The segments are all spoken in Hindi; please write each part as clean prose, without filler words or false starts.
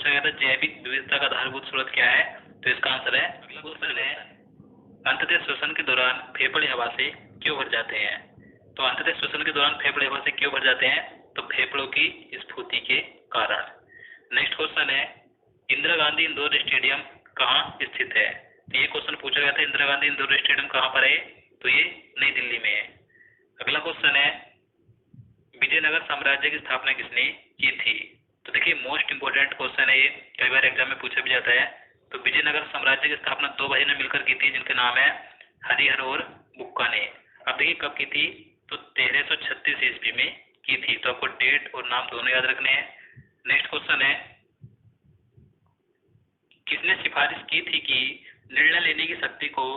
पूछा गया था जैविक विविधता का आधारभूत स्रोत क्या है, तो इसका आंसर है, अगला क्वेश्चन है, अंततः श्वसन के दौरान फेफड़े हवा से क्यों भर जाते हैं। तो अंततः श्वसन के दौरान फेफड़े हवा से क्यों भर जाते हैं, तो फेफड़ों की स्फूर्ति के कारण। नेक्स्ट क्वेश्चन है, इंदिरा गांधी इंडोर स्टेडियम कहाँ स्थित है। तो ये क्वेश्चन पूछा गया था, इंदिरा गांधी इंडोर स्टेडियम कहाँ पर है, तो ये नई दिल्ली में है। अगला क्वेश्चन है, विजयनगर साम्राज्य की स्थापना किसने की थी। तो देखिए मोस्ट इंपोर्टेंट क्वेश्चन है ये, कई बार एग्जाम में पूछा भी जाता है। तो विजयनगर साम्राज्य की स्थापना दो भाई ने मिलकर की थी, जिनके नाम है हरिहर और बुक्का ने। अब देखिए कब की थी, तो 1336 ईस्वी में की थी। तो आपको डेट और नाम दोनों याद रखने हैं। नेक्स्ट क्वेश्चन है, किसने सिफारिश की थी कि निर्णय लेने की शक्ति को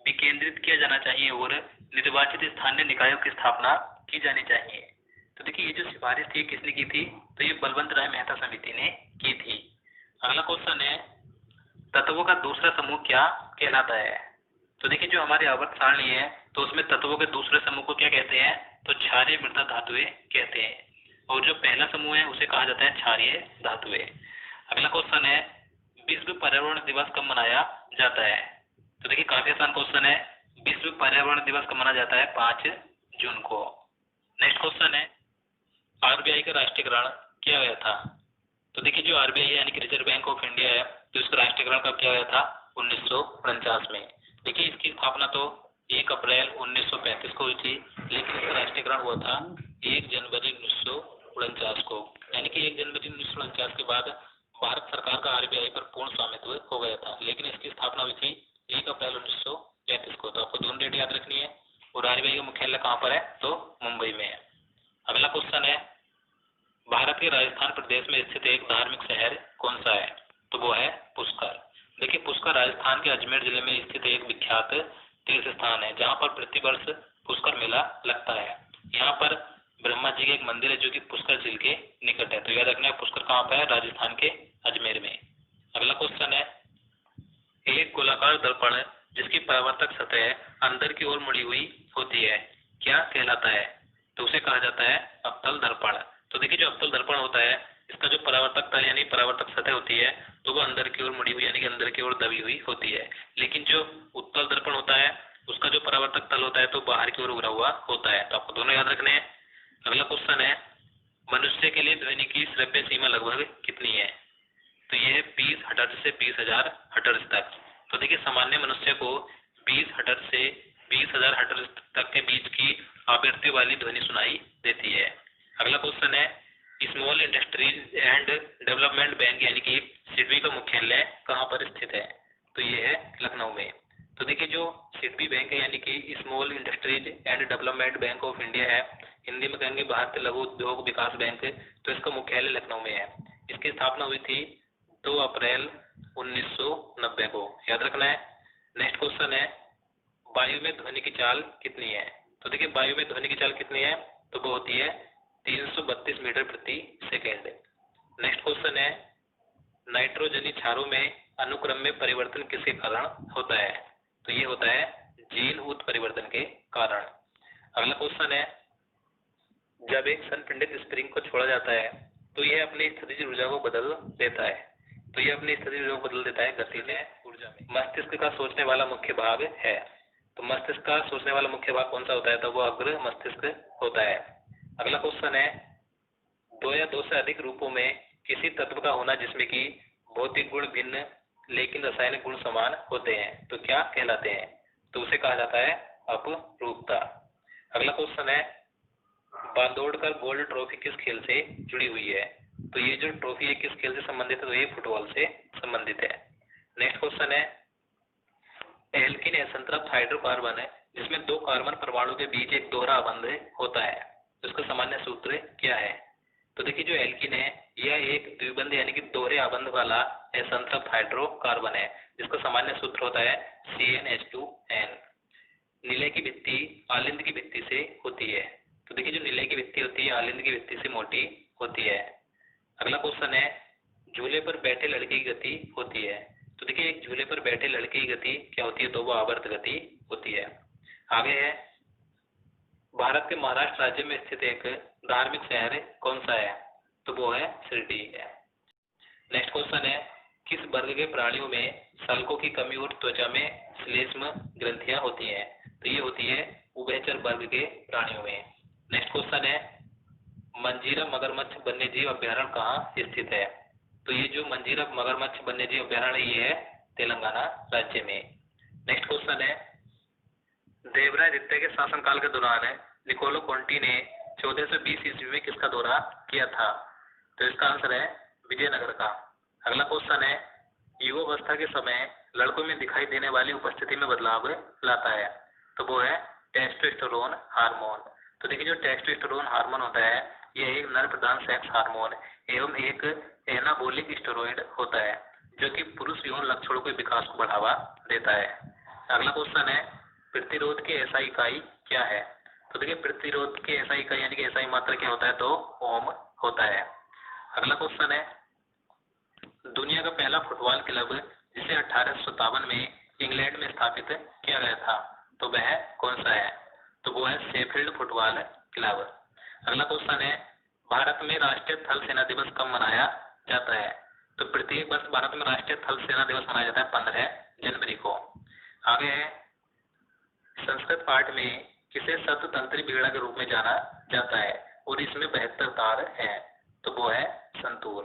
विकेंद्रित किया जाना चाहिए और निर्वाचित स्थानीय निकायों की स्थापना की जानी चाहिए। तो देखिए ये जो सिफारिश थी किसने की थी, तो ये बलवंत राय मेहता समिति ने की थी। अगला क्वेश्चन है, तत्वों का दूसरा समूह क्या कहलाता है। तो देखिए जो हमारी आवर्त सारणी है, तो उसमें तत्वों के दूसरे समूह को क्या कहते हैं, तो क्षारीय मृदा धातुएं कहते हैं। और जो पहला समूह है उसे कहा जाता है क्षारीय धातुएं। अगला क्वेश्चन है, विश्व पर्यावरण दिवस कब मनाया जाता है। तो देखिए काफी आसान क्वेश्चन है, विश्व पर्यावरण दिवस कब मनाया जाता है, 5 जून को। नेक्स्ट क्वेश्चन है, आरबीआई का राष्ट्रीयकरण किया गया था। तो देखिए जो आरबीआई यानी कि रिजर्व बैंक ऑफ इंडिया है, तो इसका राष्ट्रीयकरण कब किया गया था, 1949 में। देखिए इसकी स्थापना तो 1 अप्रैल 1935 को हुई थी, लेकिन इसका राष्ट्रीयकरण हुआ था 1 जनवरी 1949 को। यानी कि 1 जनवरी 1949 के बाद भारत सरकार का आरबीआई पर पूर्ण स्वामित्व हो गया था, लेकिन इसकी स्थापना हुई थी 1 अप्रैल 1935 को। तो आपको दोनों डेट याद रखनी है। और आरबीआई का मुख्यालय कहाँ पर है, तो मुंबई में है। अगला क्वेश्चन है, भारत के राजस्थान प्रदेश में स्थित एक धार्मिक शहर कौन सा है, तो वो है पुष्कर। देखिए पुष्कर राजस्थान के अजमेर जिले में स्थित एक विख्यात तीर्थ स्थान है, जहाँ पर प्रतिवर्ष पुष्कर मेला लगता है। यहाँ पर ब्रह्मा जी का एक मंदिर है जो कि पुष्कर झील के निकट है। तो याद रखना है पुष्कर कहाँ पर है, राजस्थान के अजमेर में। अगला क्वेश्चन है, एक गोलाकार दर्पण जिसकी परावर्तक सतह अंदर की ओर मुड़ी हुई होती है क्या कहलाता है। तो उसे कहा जाता है अवतल दर्पण। तो देखिए जो अवतल दर्पण होता है, इसका जो परावर्तक तल यानी परावर्तक सतह होती है, तो वो अंदर की ओर मुड़ी हुई यानी कि अंदर की ओर दबी हुई होती है। लेकिन जो उत्तल दर्पण होता है, उसका जो परावर्तक तल होता है तो बाहर की ओर उभरा हुआ होता है। तो आपको दोनों याद रखने हैं। अगला क्वेश्चन है, मनुष्य के लिए ध्वनि की श्रव्य सीमा लगभग कितनी है। तो ये है 20 हर्ट्ज से 20,000 हर्ट्ज तक। तो देखिए सामान्य मनुष्य को 20 हर्ट्ज से 20,000 हर्ट्ज तक के बीच की आवृत्ति वाली ध्वनि सुनाई देती है। अगला क्वेश्चन है, small industries and development bank यानी कि सिडबी का मुख्यालय कहाँ पर स्थित है। तो ये है लखनऊ में। तो देखिए जो सिडबी बैंक है यानी कि small industries and development bank of India है, हिंदी में कहेंगे भारतीय लघु उद्योग विकास बैंक, तो इसका मुख्यालय लखनऊ में है। इसकी स्थापना हुई थी 2 अप्रैल 1990 को, याद रखना है। नेक्स्ट क्वेश्चन है, वायु में ध्वनि की चाल कितनी है। तो देखिए वायु में ध्वनि की चाल कितनी है, तो वो होती है 332 मीटर प्रति सेकेंड। नेक्स्ट क्वेश्चन है, नाइट्रोजनी क्षारों में अनुक्रम में परिवर्तन किसके कारण होता है। तो ये होता है जीन उत्परिवर्तन के कारण। अगला क्वेश्चन है, जब एक संपिंडित स्प्रिंग को छोड़ा जाता है तो यह अपनी स्थितिज ऊर्जा को बदल देता है। तो यह अपनी स्थितिज ऊर्जा को बदल देता है गतिज ऊर्जा में। मस्तिष्क का सोचने वाला मुख्य भाग है। तो मस्तिष्क का सोचने वाला मुख्य भाग कौन सा होता है, तो वो अग्र मस्तिष्क होता है। अगला क्वेश्चन है, 2 या 2 से अधिक रूपों में किसी तत्व का होना जिसमें कि भौतिक गुण भिन्न लेकिन रासायनिक गुण समान होते हैं, तो क्या कहलाते हैं। तो उसे कहा जाता है अपरूपता। अगला क्वेश्चन है, बांदोड़कर गोल्ड ट्रॉफी किस खेल से जुड़ी हुई है। तो ये जो ट्रॉफी है किस खेल से संबंधित है, तो ये फुटबॉल से संबंधित है। नेक्स्ट क्वेश्चन है, एल्किन असंतृप्त हाइड्रोकार्बन है जिसमें 2 कार्बन परमाणु के बीच एक दोहरा आबंध होता है, तो इसका सामान्य सूत्र क्या है। तो देखिए जो एल्किन है यह एक द्विबंध यानी कि दोहरे आबंध वाला असंतृप्त हाइड्रोकार्बन है, जिसका सामान्य सूत्र होता है CnH2n। नीले की भित्ति आलिंद की भित्ति से होती है। तो देखिए जो नीले की भित्ति होती है आलिंद की भित्ति से मोटी होती है। अगला क्वेश्चन है, झूले पर बैठे लड़के की गति होती है। तो देखिए एक झूले पर बैठे लड़के की गति क्या होती है, तो वो आवर्त गति होती है। आगे है, भारत के महाराष्ट्र राज्य में स्थित एक धार्मिक शहर कौन सा है, तो वो है शिरडी है। नेक्स्ट क्वेश्चन है, किस वर्ग के प्राणियों में सल्कों की कमी और त्वचा में श्लेष्म ग्रंथियां होती हैं? तो ये होती है उभयचर वर्ग के प्राणियों में। नेक्स्ट क्वेश्चन है, मंजीरा मगरमच्छ वन्यजीव अभ्यारण्य कहाँ स्थित है? तो ये जो मंजीरा मगरमच्छ वन्यजीव अभ्यारण्य ये है तेलंगाना राज्य में। नेक्स्ट क्वेश्चन है, देवराय द्वितीय के शासनकाल के दौरान निकोलो कोंटी ने 1420 ईस्वी में किसका दौरा किया था? तो इसका आंसर है विजयनगर का। अगला क्वेश्चन है, युवावस्था के समय लड़कों में दिखाई देने वाली उपस्थिति में बदलाव लाता है? तो वो है टेस्टोस्टेरोन हार्मोन। तो देखिए जो टेस्टोस्टेरोन हार्मोन होता है यह एक नर प्रधान सेक्स हार्मोन एवं एक एनाबोलिक स्टेरॉइड होता है जो कि पुरुष यौन लक्षणों के विकास को बढ़ावा देता है। अगला क्वेश्चन है, प्रतिरोध की एसआई इकाई क्या है? तो देखिए प्रतिरोध की एसआई इकाई यानी कि एसआई मात्रा क्या होता है? तो ओम होता है। अगला क्वेश्चन है, दुनिया का पहला फुटबॉल क्लब जिसे 1857 में इंग्लैंड में स्थापित किया गया था तो वह कौन सा है? तो वो है शेफील्ड फुटबॉल क्लब। अगला क्वेश्चन है, भारत में राष्ट्रीय थल सेना दिवस कब मनाया जाता है? तो प्रत्येक वर्ष भारत में राष्ट्रीय थल सेना दिवस मनाया जाता है 15 जनवरी को। आगे है, संस्कृत पाठ में किसे शततंत्री बीड़ा के रूप में जाना जाता है और इसमें 72 तार हैं? तो वो है संतूर।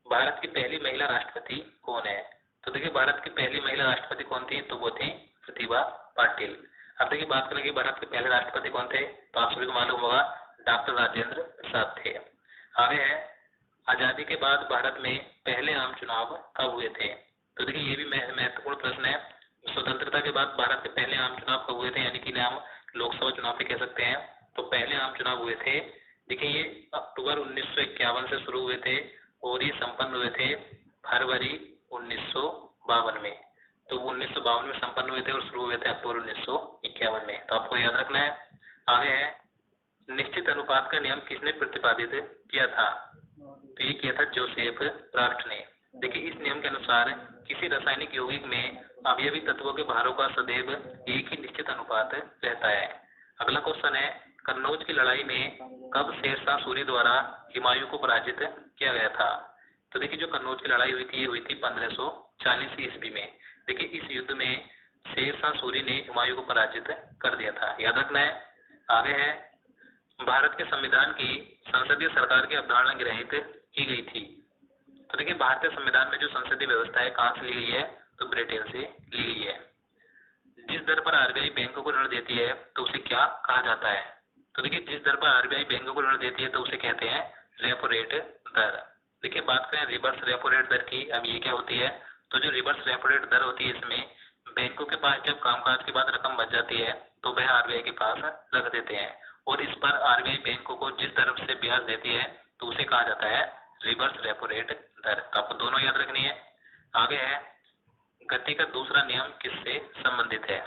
भारत की पहली महिला राष्ट्रपति कौन है? तो देखिए भारत की पहली महिला राष्ट्रपति कौन थी? तो वो थी प्रतिभा पाटिल। अब देखिए बात करें कि भारत के पहले राष्ट्रपति कौन थे? तो आप सभी को मालूम होगा डॉक्टर राजेंद्र प्रसाद थे। आगे है, आजादी के बाद भारत में पहले आम चुनाव कब हुए थे? तो देखिए ये भी महत्वपूर्ण प्रश्न है। स्वतंत्रता के बाद भारत के पहले आम चुनाव कब हुए थे, यानी कि हम लोकसभा चुनाव भी कह सकते हैं। तो पहले आम चुनाव हुए थे, देखिए ये अक्टूबर 1951 से शुरू हुए थे और ये संपन्न हुए थे फरवरी 1952 में। तो 1952 में संपन्न हुए थे और शुरू हुए थे अक्टूबर 1951 में। तो आपको याद रखना है। आगे है, निश्चित अनुपात का नियम किसने प्रतिपादित किया था? तो ये किया था जोसेफ राफ्ट ने। देखिए इस नियम के अनुसार किसी रासायनिक यौगिक में अवयवी तत्वों के भारों का सदैव एक ही निश्चित अनुपात रहता है। अगला क्वेश्चन है, कन्नौज की लड़ाई में कब शेरशाह सूरी द्वारा हुमायूं को पराजित किया गया था? तो देखिए जो कन्नौज की लड़ाई हुई थी ये हुई थी 1540 ईस्वी में। देखिए इस युद्ध में शेरशाह सूरी ने हुमायूं को पराजित कर दिया था, याद रखना है। आगे है, भारत के संविधान की संसदीय सरकार की अवधारणा ग्रहित की गई थी? तो देखिए भारतीय संविधान में जो संसदीय व्यवस्था है कहाँ से ली गई है? तो ब्रिटेन से ली गई है। जिस दर पर आरबीआई बैंकों को ऋण देती है तो उसे क्या कहा जाता है? तो देखिए जिस दर पर आरबीआई बैंकों को ऋण देती है तो उसे कहते हैं रेपो रेट दर। देखिए बात करें रिवर्स रेपो रेट दर की, अब ये क्या होती है? तो जो रिवर्स रेपो रेट दर होती है इसमें बैंकों के पास जब कामकाज के बाद रकम बच जाती है तो वह आरबीआई के पास रख देते हैं और इस पर आरबीआई बैंकों को जिस तरफ से ब्याज देती है तो उसे कहा जाता है रिवर्स रेपो रेट दर। तो आपको दोनों याद रखनी है। आगे है, गति का दूसरा नियम किससे संबंधित है?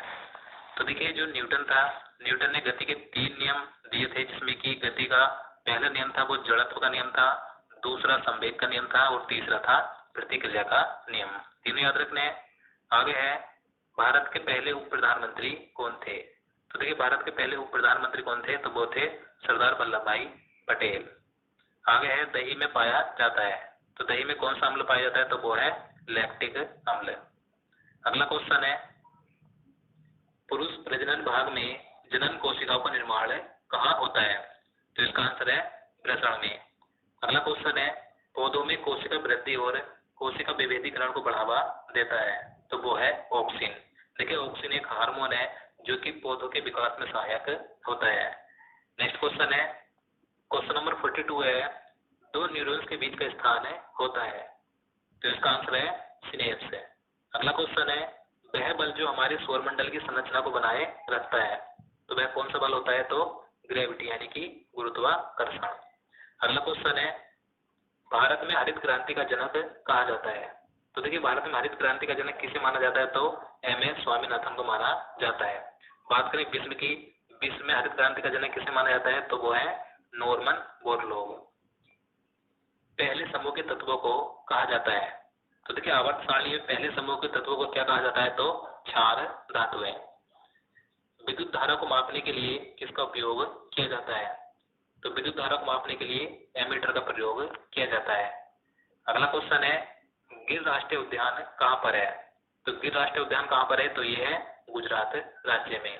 तो देखिए जो न्यूटन था, न्यूटन ने गति के 3 नियम दिए थे जिसमें कि गति का पहला नियम था वो जड़त्व का नियम था, दूसरा संवेग का नियम था और तीसरा था प्रतिक्रिया का नियम। तीनों याद रखने हैं। आगे है, भारत के पहले उप प्रधानमंत्री कौन थे? तो देखिए भारत के पहले उप प्रधानमंत्री कौन थे? तो वो थे सरदार वल्लभ भाई पटेल। आगे है, दही में पाया जाता है। तो दही में कौन सा अम्ल पाया जाता है? तो वो है लैक्टिक अम्ल। अगला क्वेश्चन है, पुरुष प्रजनन भाग में जनन कोशिकाओं का निर्माण कहाँ होता है? तो इसका आंसर है वृषण में। अगला क्वेश्चन है, पौधों में कोशिका वृद्धि और कोशिका विभेदीकरण को बढ़ावा देता है तो वो है ऑक्सिन। देखिए ऑक्सिन एक हार्मोन है जो कि पौधों के विकास में सहायक होता है। नेक्स्ट क्वेश्चन है, क्वेश्चन नंबर 42 है, दो न्यूरॉन्स के बीच का स्थान होता है तो इसका आंसर है सिनेप्स है। अगला क्वेश्चन है, वह बल जो हमारे सौरमंडल की संरचना को बनाए रखता है तो वह कौन सा बल होता है? तो ग्रेविटी यानी कि गुरुत्वाकर्षण। अगला क्वेश्चन है, भारत में हरित क्रांति का जनक कहा जाता है? तो देखिए भारत में हरित क्रांति का जनक किसे माना जाता है? तो एमएस स्वामीनाथन को माना जाता है। बात करें विश्व की, विश्व में हरित क्रांति का जनक किसे माना जाता है? तो वो है नॉर्मन बोरलॉग। पहले समूह के तत्वों को कहा जाता है? तो देखिए आवर्त सारणी में पहले समूह के तत्वों को क्या कहा जाता है? तो क्षार धातुएं। विद्युत धारा को मापने के लिए किसका उपयोग किया जाता है? तो विद्युत धारा को मापने के लिए एमीटर का प्रयोग किया जाता है। अगला क्वेश्चन है, गिर राष्ट्रीय उद्यान कहाँ पर है? तो गिर राष्ट्रीय उद्यान कहाँ पर है? तो ये है गुजरात राज्य में।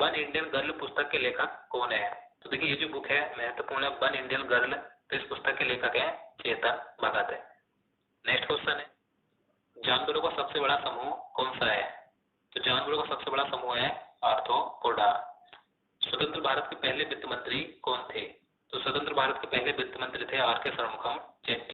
वन इंडियन गर्ल पुस्तक के लेखक कौन है? तो देखिए ये जो बुक है महत्वपूर्ण है, वन इंडियन गर्ल, तो इस पुस्तक के लेखक है चेतन भगत है। नेक्स्ट क्वेश्चन है, जानवरों का सबसे बड़ा समूह कौन सा है? तो जानवरों का सबसे बड़ा समूह है आर्थ्रोपोडा। स्वतंत्र भारत के पहले वित्त मंत्री कौन थे? तो स्वतंत्र भारत के पहले वित्त मंत्री थे आर के षणमुखम चेट्टी।